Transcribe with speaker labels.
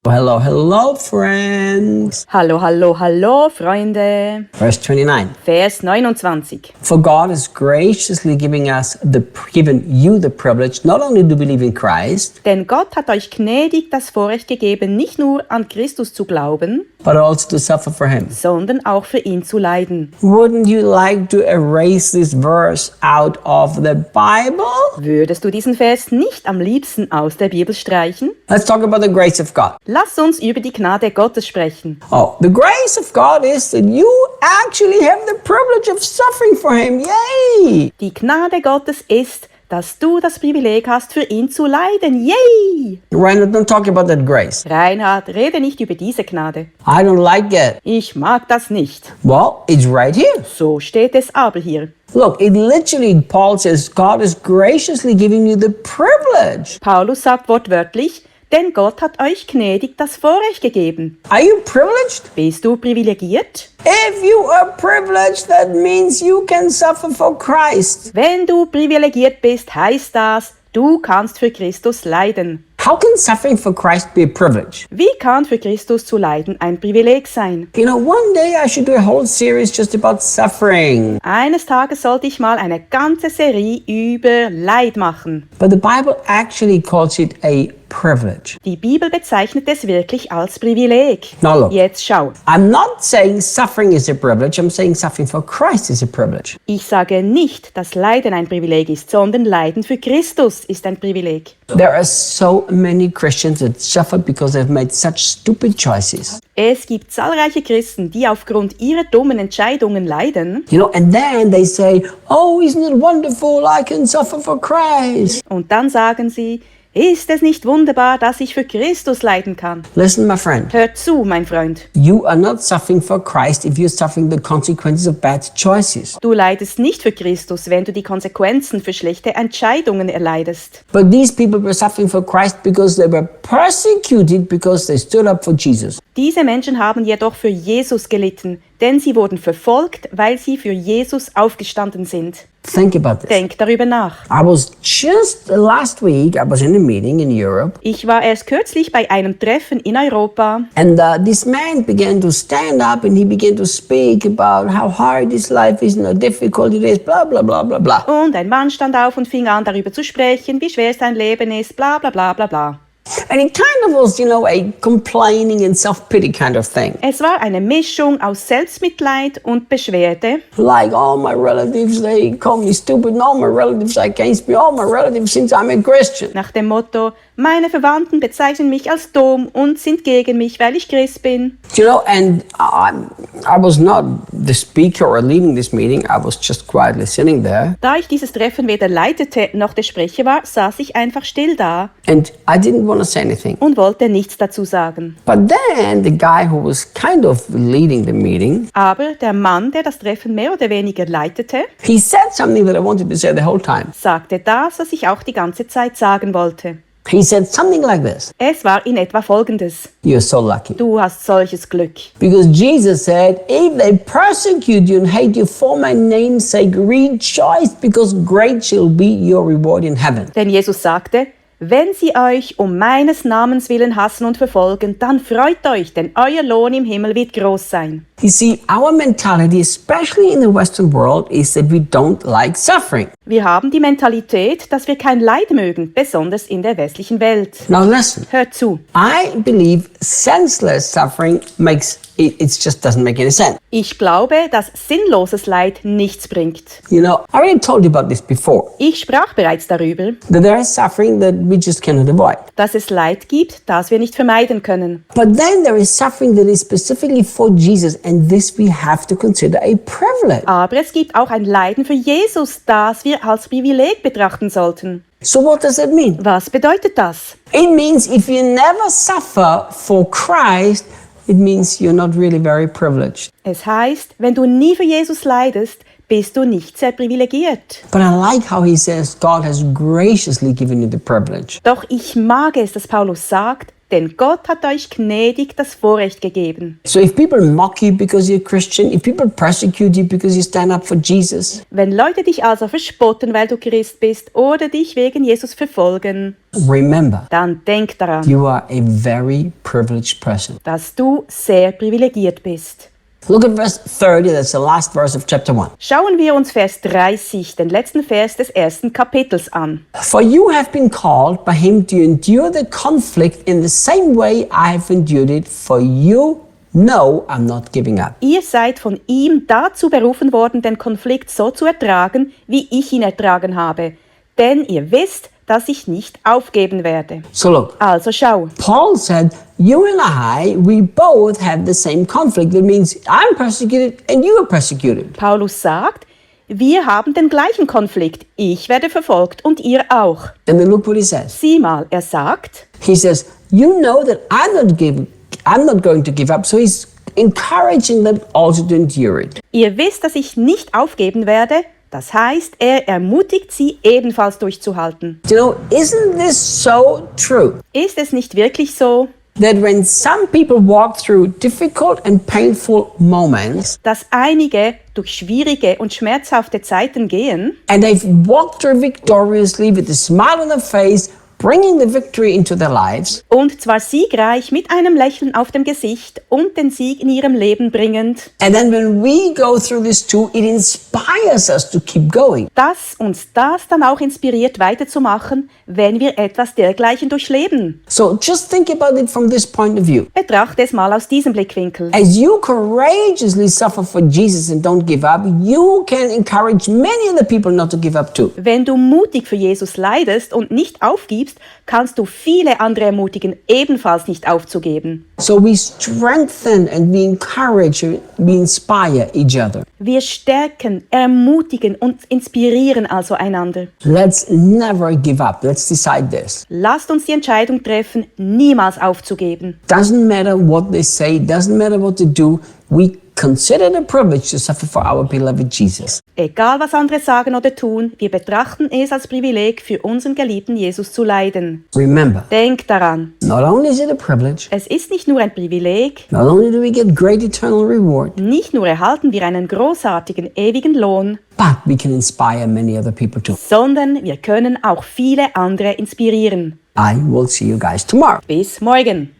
Speaker 1: Hello, hello, friends.
Speaker 2: Hallo, hallo, hallo, Freunde.
Speaker 1: Verse 29.
Speaker 2: Vers 29.
Speaker 1: For God is graciously given you the privilege not only to believe in Christ,
Speaker 2: Denn Gott hat euch gnädig das Vorrecht gegeben, nicht nur an Christus zu glauben,
Speaker 1: but also to suffer for Him.
Speaker 2: sondern auch für ihn zu leiden.
Speaker 1: Wouldn't you like to erase this verse out of the Bible?
Speaker 2: Würdest du diesen Vers nicht am liebsten aus der Bibel streichen?
Speaker 1: Let's talk about the grace of God.
Speaker 2: Lass uns über die Gnade Gottes sprechen.
Speaker 1: Oh, the grace of God is that you actually have the privilege of suffering for Him. Yay!
Speaker 2: Die Gnade Gottes ist, dass du das Privileg hast, für ihn zu leiden. Yay!
Speaker 1: Reinhard, don't talk about that grace.
Speaker 2: Reinhard, rede nicht über diese Gnade.
Speaker 1: I don't like it.
Speaker 2: Ich mag das nicht.
Speaker 1: Well, it's right here.
Speaker 2: So steht es aber hier.
Speaker 1: Look, it literally, Paul says, God is graciously giving you the privilege.
Speaker 2: Paulus sagt wortwörtlich, denn Gott hat euch gnädig das Vorrecht gegeben.
Speaker 1: Are you privileged?
Speaker 2: Bist du privilegiert?
Speaker 1: If you are privileged, that means you can suffer for Christ.
Speaker 2: Wenn du privilegiert bist, heißt das, du kannst für Christus leiden.
Speaker 1: How can suffering for Christ be a privilege?
Speaker 2: Wie kann für Christus zu leiden ein Privileg sein?
Speaker 1: You know, one day I should do a whole series just about suffering.
Speaker 2: Eines Tages sollte ich mal eine ganze Serie über Leid machen.
Speaker 1: But the Bible actually calls it a privilege.
Speaker 2: Die Bibel bezeichnet es wirklich als Privileg.
Speaker 1: Now look,
Speaker 2: Jetzt schau.
Speaker 1: I'm not saying suffering is a privilege, I'm saying suffering for Christ is a privilege.
Speaker 2: Ich sage nicht, dass Leiden ein Privileg ist, sondern Leiden für Christus ist ein Privileg.
Speaker 1: There are so many Christians that suffer because they've made such stupid choices.
Speaker 2: Es gibt zahlreiche Christen, die aufgrund ihrer dummen Entscheidungen leiden.
Speaker 1: You know, and then they say, oh, isn't it wonderful, I can suffer for Christ.
Speaker 2: Und dann sagen sie, ist es nicht wunderbar, dass ich für Christus leiden kann?
Speaker 1: Listen, my friend,
Speaker 2: Hör zu, mein Freund.
Speaker 1: you are not suffering for Christ if you're suffering the consequences of bad choices.
Speaker 2: Du leidest nicht für Christus, wenn du die Konsequenzen für schlechte Entscheidungen erleidest.
Speaker 1: But these people were suffering for Christ because they were persecuted because they stood up for Jesus.
Speaker 2: Diese Menschen haben jedoch für Jesus gelitten, denn sie wurden verfolgt, weil sie für Jesus aufgestanden sind.
Speaker 1: Think about this.
Speaker 2: Denk darüber nach.
Speaker 1: I was just last week, I was in a meeting in Europe,
Speaker 2: Ich war erst kürzlich bei einem Treffen in Europa
Speaker 1: and this man began to stand up and he began to speak about how hard this life is and how difficult it is, blah, blah, blah, blah, blah.
Speaker 2: und ein Mann stand auf und fing an, darüber zu sprechen, wie schwer sein Leben ist, bla bla bla bla bla.
Speaker 1: And it kind of was, you know, a complaining and self-pity kind of thing.
Speaker 2: Es war eine Mischung aus Selbstmitleid und Beschwerde.
Speaker 1: Like, all my relatives, they call me stupid, and all my relatives are against me, all my relatives since I'm a Christian.
Speaker 2: Nach dem Motto, meine Verwandten bezeichnen mich als dumm und sind gegen mich, weil ich Christ bin.
Speaker 1: You know, and I was not the speaker or leading this meeting, I was just quietly sitting there.
Speaker 2: Da ich dieses Treffen weder leitete noch der Sprecher war, saß ich einfach still da
Speaker 1: And I didn't want to say anything.
Speaker 2: und wollte nichts dazu sagen.
Speaker 1: But then the guy who was kind of leading the meeting,
Speaker 2: Aber der Mann, der das Treffen mehr oder weniger leitete,
Speaker 1: he said something that I wanted to say the whole time.
Speaker 2: sagte das, was ich auch die ganze Zeit sagen wollte.
Speaker 1: He said something like this:
Speaker 2: Es war in etwa Folgendes.
Speaker 1: you're so lucky.
Speaker 2: Du hast solches Glück.
Speaker 1: Because Jesus said, if they persecute you and hate you for my name's sake, rejoice, because great shall be your reward in heaven.
Speaker 2: Denn Jesus sagte, wenn sie euch um meines Namens willen hassen und verfolgen, dann freut euch, denn euer Lohn im Himmel wird groß sein.
Speaker 1: You see, our mentality, especially in the Western world, is that we don't like suffering.
Speaker 2: Wir haben die Mentalität, dass wir kein Leid mögen, besonders in der westlichen Welt.
Speaker 1: Now listen,
Speaker 2: Hört zu.
Speaker 1: I believe senseless suffering it just doesn't make any sense.
Speaker 2: Ich glaube, dass sinnloses Leid nichts bringt.
Speaker 1: You know, I already told you about this before,
Speaker 2: Ich sprach bereits darüber,
Speaker 1: that there is suffering that we just cannot avoid.
Speaker 2: dass es Leid gibt, das wir nicht vermeiden können.
Speaker 1: But then there is suffering that is specifically for Jesus, and this we have to consider a privilege.
Speaker 2: Aber es gibt auch ein Leiden für Jesus, das wir als Privileg betrachten sollten.
Speaker 1: So what does that mean?
Speaker 2: Was bedeutet das?
Speaker 1: It means if you never suffer for Christ, it means you're not really very privileged.
Speaker 2: Es heißt, wenn du nie für Jesus leidest, bist du nicht sehr privilegiert.
Speaker 1: But I like how he says God has graciously given you the privilege.
Speaker 2: Doch ich mag es, dass Paulus sagt, Denn Gott hat euch gnädig das Vorrecht gegeben.
Speaker 1: So if people mock you because you're a Christian, if people persecute you because you stand up for Jesus,
Speaker 2: Wenn Leute dich also verspotten, weil du Christ bist oder dich wegen Jesus verfolgen,
Speaker 1: remember,
Speaker 2: dann denk daran,
Speaker 1: you are a very privileged person.
Speaker 2: dass du sehr privilegiert bist.
Speaker 1: Look at verse 30, that's the last verse of chapter 1.
Speaker 2: Schauen wir uns Vers 30, den letzten Vers des ersten Kapitels an.
Speaker 1: For you have been called by him to endure the conflict in the same way I have endured it, for you know I'm not giving up.
Speaker 2: Ihr seid von ihm dazu berufen worden, den Konflikt so zu ertragen, wie ich ihn ertragen habe. Denn ihr wisst, dass ich nicht aufgeben werde.
Speaker 1: So look,
Speaker 2: Also schau.
Speaker 1: Paul said, you and I, we both have the same conflict. That means I'm persecuted and you are persecuted.
Speaker 2: Paulus sagt, wir haben den gleichen Konflikt. Ich werde verfolgt und ihr auch.
Speaker 1: And then look what he says.
Speaker 2: Sieh mal, er sagt,
Speaker 1: He says, you know that I'm not going to give up. So he's encouraging them also to endure it.
Speaker 2: ihr wisst, dass ich nicht aufgeben werde. Das heißt, er ermutigt sie, ebenfalls durchzuhalten.
Speaker 1: You know, isn't this so true?
Speaker 2: Ist es nicht wirklich so,
Speaker 1: That when some people walk through difficult and painful moments,
Speaker 2: dass einige durch schwierige und schmerzhafte Zeiten gehen
Speaker 1: and they've walked through victoriously with a smile on their face, bringing the victory into their lives,
Speaker 2: und zwar siegreich mit einem Lächeln auf dem Gesicht und den Sieg in ihrem Leben bringend,
Speaker 1: and then when we go through this too, it inspires us to keep going.
Speaker 2: dass uns das dann auch inspiriert weiterzumachen, wenn wir etwas dergleichen durchleben.
Speaker 1: So just think about it from this point of view.
Speaker 2: Betrachte es mal aus diesem Blickwinkel.
Speaker 1: As you courageously suffer for Jesus and don't give up, you can encourage many other people not to give up too.
Speaker 2: Wenn du mutig für Jesus leidest und nicht aufgibst, kannst du viele andere ermutigen, ebenfalls nicht aufzugeben.
Speaker 1: So we strengthen and we encourage, we inspire each other.
Speaker 2: Wir stärken, ermutigen und inspirieren also einander.
Speaker 1: Let's never give up. Let's decide this.
Speaker 2: Lasst uns die Entscheidung treffen, niemals aufzugeben.
Speaker 1: Doesn't matter what they say, doesn't matter what they do, we consider it a privilege to suffer for our beloved Jesus.
Speaker 2: Egal was andere sagen oder tun, wir betrachten es als Privileg, für unseren geliebten Jesus zu leiden.
Speaker 1: Remember,
Speaker 2: Denk daran,
Speaker 1: not only is it a privilege,
Speaker 2: es ist nicht nur ein Privileg,
Speaker 1: not only do we get great eternal reward,
Speaker 2: nicht nur erhalten wir einen großartigen, ewigen Lohn,
Speaker 1: but we can inspire many other people too.
Speaker 2: sondern wir können auch viele andere inspirieren.
Speaker 1: I will see you guys tomorrow.
Speaker 2: Bis morgen!